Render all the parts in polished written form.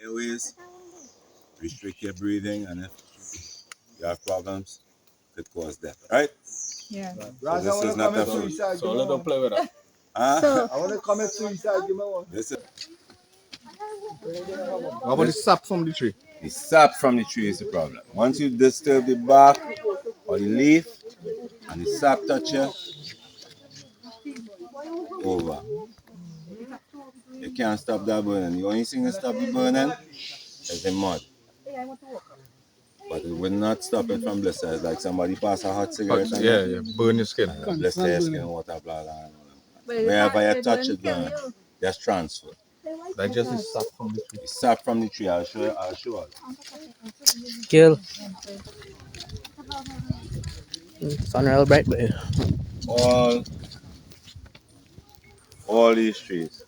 airways, restrict your breathing, and if you have problems, could cause death. Right? Yeah. So this is not a fruit. So let them play with that. So, I want to commit suicide. Give me one. This is What about the sap from the tree? the sap from the tree is the problem. Once you disturb the bark or the leaf and the sap touch you, over. You can't stop that burning. The only thing that stop the burning is the mud. But it will not stop it from blisters. Like somebody pass a hot cigarette on Yeah, you, yeah, burn your skin. blister your skin, water, blah, blah, blah. Wherever you touch it, burn. Just transfer. Like just the sap from the tree. The sap from the tree, I'll show you. Kill. Sun real bright, but All these trees,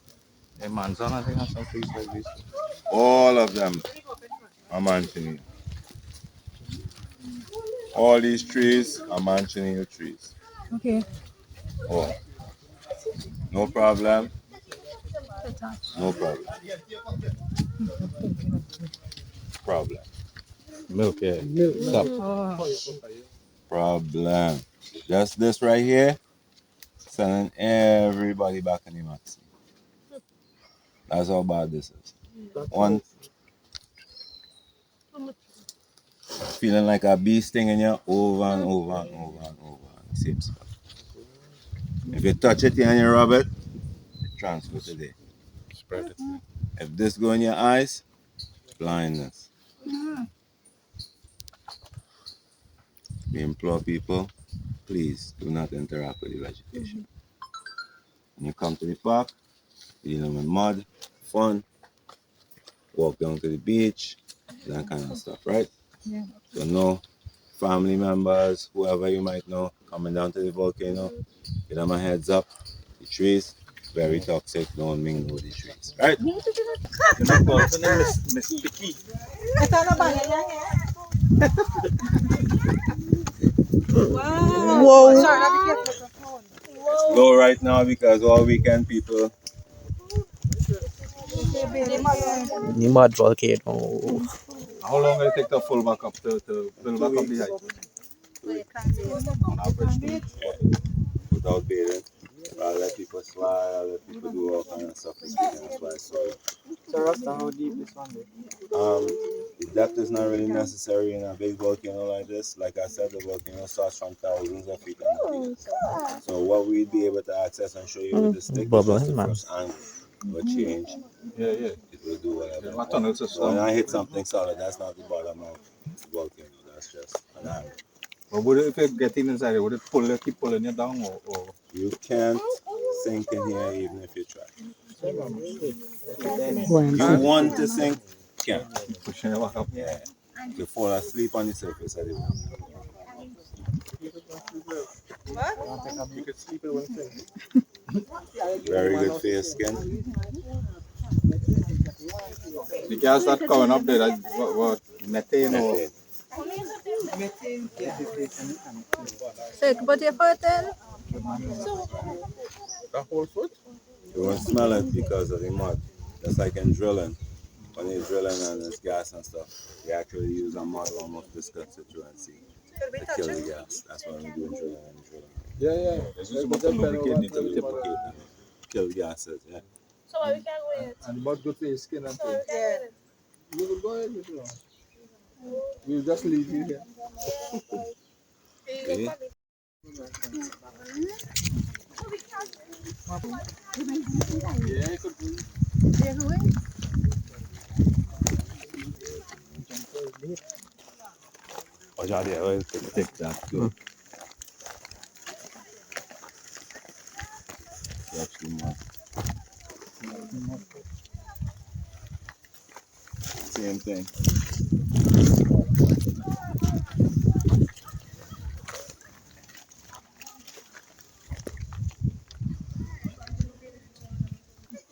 Hey, manzana, I think, has some trees like this. all of them are Manchineel. All these trees are Manchineel trees. okay. Oh, no problem. No problem. Problem. Milk, yeah. Sap. Oh. Problem. Just this right here, sending everybody back in the maxi. That's how bad this is. One, feeling like a bee stinging you over and over and over and over on the same spot. If you touch it and you rub it, it transfer today. Spread it. If this go in your eyes, blindness. We implore people, please do not interact with the vegetation. When you come to the park, dealing with mud, fun, walk down to the beach, that kind of stuff, right? Yeah. So no family members, whoever you might know, coming down to the volcano, give them a heads up. The trees, very toxic, don't mingle with the trees, right? You know, call her name Miss Picky. Whoa. It's low right now because all weekend people, the mud volcano. How long will it take to fill back up to fill back up the height? On average, without bathing, I'll let people slide, I'll let people do all kinds of stuff this weekend. That's why I saw it. So Rasta, how deep this one is? The depth is not really necessary in a big volcano like this. Like I said, the volcano starts from thousands of feet underneath. So what we'd be able to access and show you with the stick is just the first angle. Will change. yeah. It will do whatever. What tunnels are When some? I hit something solid, that's not the bottom of the volcano. That's just an angle. But would it, if you get in inside, would it keep pulling you down or? You can't sink in here even if you try. When You want to sink, can't. Pushing you back up? Yeah. You fall asleep on the surface of the water. You could sleep in one thing. Very good for your skin. The gas that coming up there, that what methane or? Methane. So you can put your foot in. The whole foot? You won't smell it because of the mud. Just like in drilling. When you're drilling and there's gas and stuff, we actually use a mud almost discuss it through and see to kill the gas. That's why we do drilling and drilling. Yeah. It's just about to lubricate To it. lubricate and kill gases, yeah. So we can wait. And mud good for your skin and things. Yeah. You will go ahead with it. We'll just leave you here. See? Yeah, you could do. Oh, yeah, we'll take that too. Watch the mud. Same thing.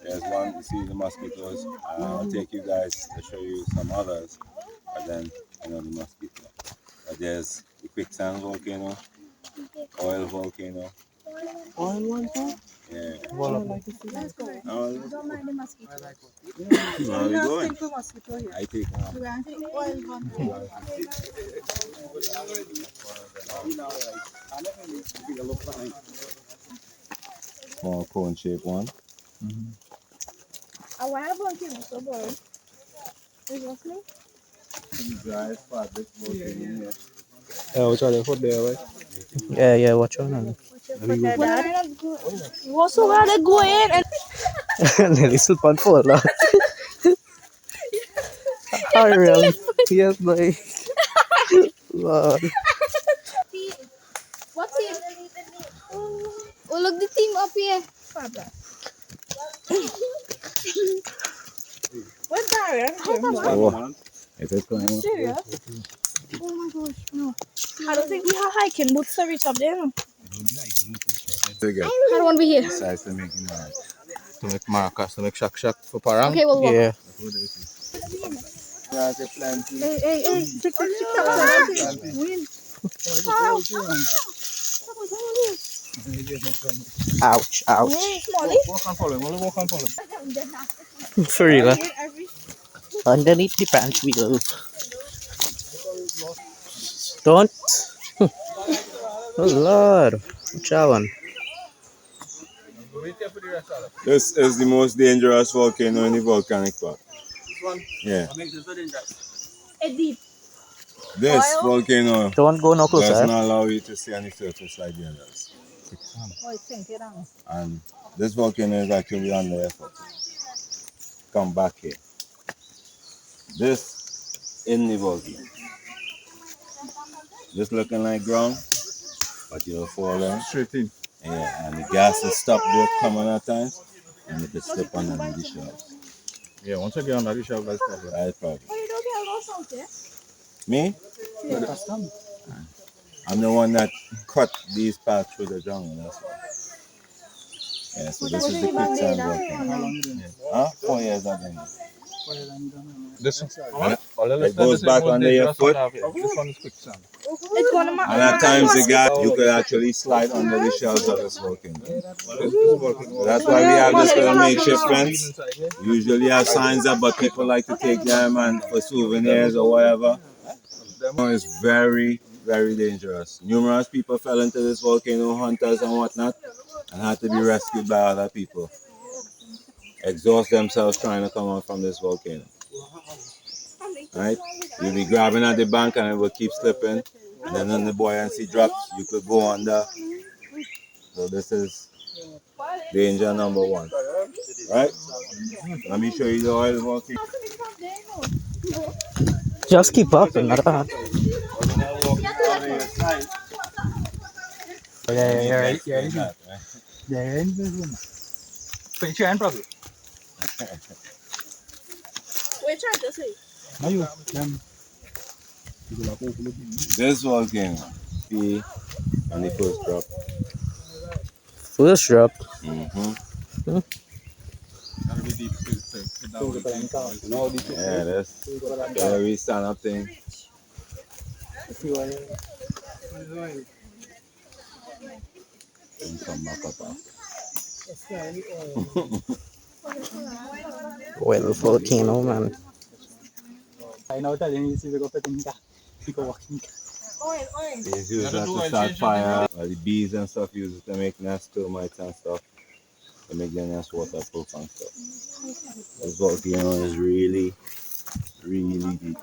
There's one, you see the mosquitoes. I'll take you guys to show you some others, but then, you know, the mosquito. But there's the quicksand volcano, oil volcano, Oil one too? Yeah. Well, Let's go. Oh, Don't mind the mosquito. where we going? Think for mosquito here. I take You want to take oil one? small cone shape one. I want one thing so boring. Is that me? Dry spot, this volcano. yeah, which are they put there, right? Yeah, watch on. What's so where they going? And Nilisul pan po lot. Ariel. Yes, boy. Lord. what's it? Oh, look the team up here. Where's Darian? Oh, it is going on. Serious? Oh my gosh, no. I don't think we have hiking boots to reach up there. No? Bigger. I don't want to be here. Besides to make noise. To make markers, to make shack for parang. Okay, we'll walk. Yeah. Hey, check that. Win. Ouch, ouch. Smally. Walk and follow, walk and follow. For real. Underneath the branch wheel. Don't. Oh Lord. Watch that one. This is the most dangerous volcano in the volcanic park. This one? Yeah. What makes it so dangerous? A deep. This volcano Don't go no does closer. not allow you to see any surface like the others. Oh, it's sinking down. And this volcano is actually under effort. Come back here. This in the volcano. This looking like ground, but you'll fall down. Straight in. Yeah, and the gas is stopped there coming at times, and you could slip underneath the shelves. Yeah, once you get on that, you shall guys problem. That's problem. Oh, you don't get lost out there? Me? I'm the one that cut these paths through the jungle, that's why. Yeah, so this is the quicksand volcano. Huh? 4 years I've been here. This one? It goes back under your foot. This one is quicksand. It's one of my. And at times you could actually slide under the shelves of this volcano. So that's why we have this little makeshift fence. We usually have signs up, but people like to take them and for souvenirs or whatever. It's very, very dangerous. Numerous people fell into this volcano, hunters and whatnot, and had to be rescued by other people. Exhaust themselves trying to come out from this volcano. Right? You'll be grabbing at the bank and it will keep slipping. And then when the buoyancy drops, you could go under. So this is danger number one. Right? Let me show you the oil volcano. Just keep up and not bad. Yeah. Pinch your hand, probably. We're trying to see. This volcano, see, on the first drop. First drop. Yeah, that's the we stand up thing. And come back up after. Well, volcano, man. I know that you see the go walking. It's used not to start fire. The bees and stuff use it to make nest termites and stuff. To make their nest waterproof and stuff. This volcano is really, really deep.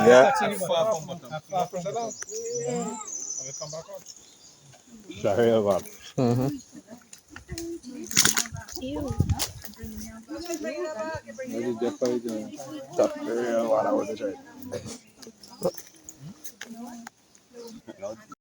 Yeah. Sorry about Mm-hmm. it.